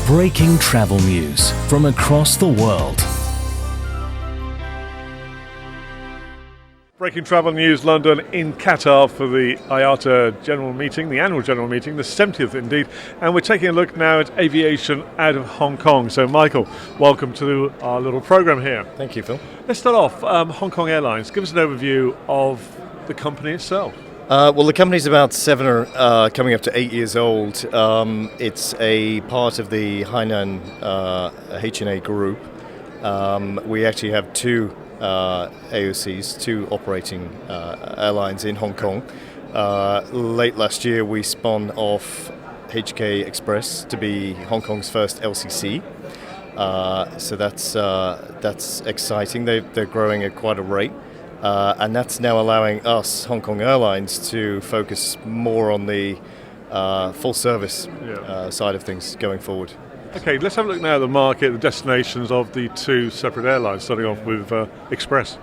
Breaking travel news from across the world. Breaking travel news, London in Qatar for the IATA general meeting, the annual general meeting, the 70th indeed. And we're taking a look now at aviation out of Hong Kong. So Michael, welcome to our little program here. Thank you, Phil. Let's start off, Hong Kong Airlines. Give us an overview of the company itself. Well, the company's about coming up to 8 years old. It's a part of the Hainan H&A group. We actually have two AOCs, two operating airlines in Hong Kong. Late last year, we spun off HK Express to be Hong Kong's first LCC. So that's exciting. They're growing at quite a rate. And that's now allowing us, Hong Kong Airlines, to focus more on the full service side of things going forward. Okay, let's have a look now at the market, the destinations of the two separate airlines, starting off with Express.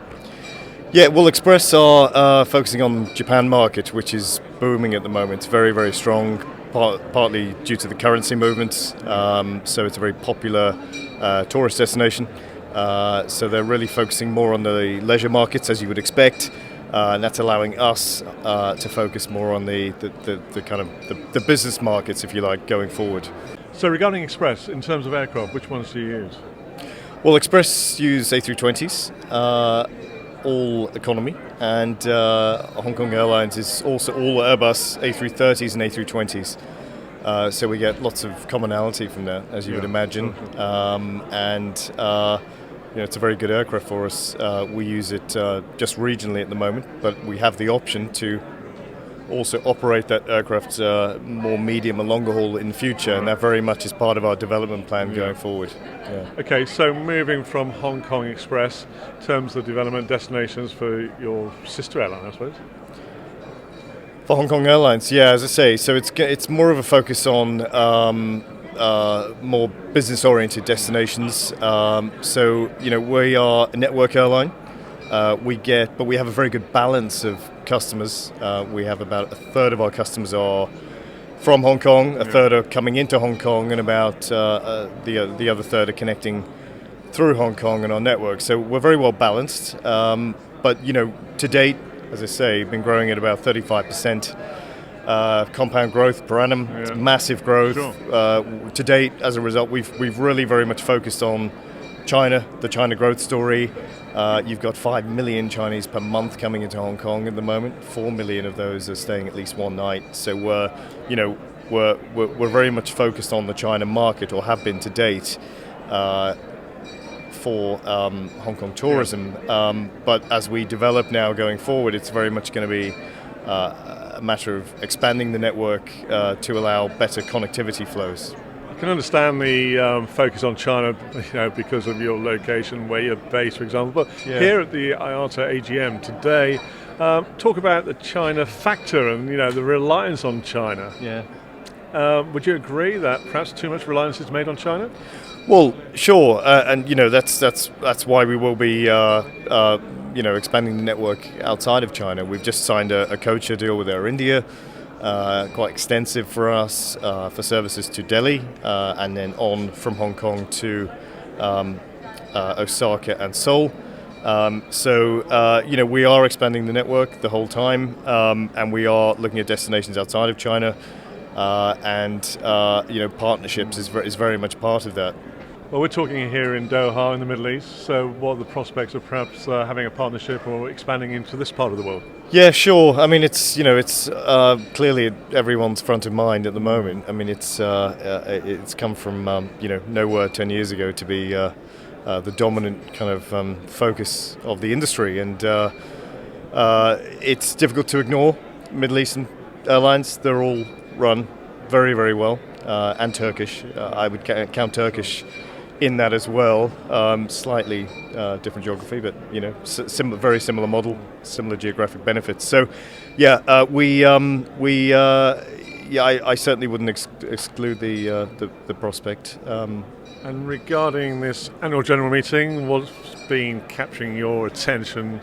Yeah, well, Express are focusing on Japan market, which is booming at the moment. Very, very strong, partly due to the currency movements. So it's a very popular tourist destination. So they're really focusing more on the leisure markets, as you would expect, and that's allowing us to focus more on the kind of the business markets, if you like, going forward. So regarding Express, in terms of aircraft, which ones do you use? Well, Express use A320s, all economy, and Hong Kong Airlines is also all Airbus A330s and A320s. So we get lots of commonality from that, as you would imagine, it's a very good aircraft for us. We use it just regionally at the moment, but we have the option to also operate that aircraft more medium and longer haul in the future, and that very much is part of our development plan going forward. Yeah. Okay, so moving from Hong Kong Express, in terms of development destinations for your sister airline, I suppose? For Hong Kong Airlines, yeah, as I say, so it's more of a focus on more business-oriented destinations. So we are a network airline. But we have a very good balance of customers. We have about a third of our customers are from Hong Kong, a third are coming into Hong Kong, and about the other third are connecting through Hong Kong and our network. So we're very well balanced. But to date, as I say, been growing at about 35%. Compound growth per annum. It's massive growth. Sure. To date, as a result, we've really very much focused on China, the China growth story. You've got 5 million Chinese per month coming into Hong Kong at the moment. 4 million of those are staying at least one night. So we're very much focused on the China market, or have been to date, for Hong Kong tourism. But as we develop now going forward, it's very much going to be a matter of expanding the network to allow better connectivity flows. I can understand the focus on China, because of your location, where you're based, for example. But here at the IATA AGM today, talk about the China factor and the reliance on China. Yeah. Would you agree that perhaps too much reliance is made on China? Well, sure, and that's why we will be expanding the network outside of China. We've just signed a codeshare deal with Air India, quite extensive for us, for services to Delhi, and then on from Hong Kong to Osaka and Seoul. We are expanding the network the whole time, and we are looking at destinations outside of China, partnerships is very much part of that. Well, we're talking here in Doha in the Middle East, so what are the prospects of perhaps having a partnership or expanding into this part of the world? Yeah, sure. I mean, it's clearly everyone's front of mind at the moment. I mean, it's come from nowhere 10 years ago to be the dominant kind of focus of the industry, and it's difficult to ignore. Middle Eastern airlines, they're all run very, very well, and Turkish. I would count Turkish in that as well. Slightly different geography, but very similar model, similar geographic benefits. So, I certainly wouldn't exclude the prospect. And regarding this annual general meeting, what's been capturing your attention,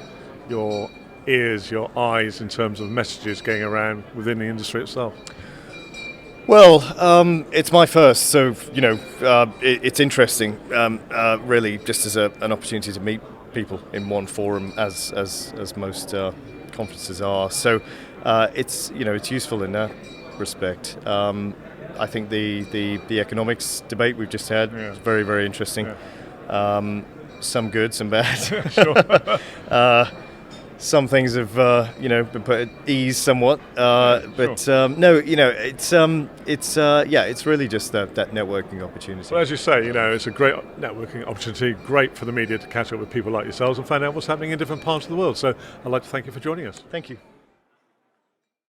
your ears, your eyes in terms of messages going around within the industry itself? Well, it's my first, so it's interesting. Really, just as an opportunity to meet people in one forum, as most conferences are. So it's useful in that respect. I think the economics debate we've just had is very, very interesting. Yeah. Some good, some bad. Sure. Some things have been put at ease somewhat, but sure. no, it's really just that networking opportunity. Well, as you say, it's a great networking opportunity, great for the media to catch up with people like yourselves and find out what's happening in different parts of the world. So I'd like to thank you for joining us. Thank you.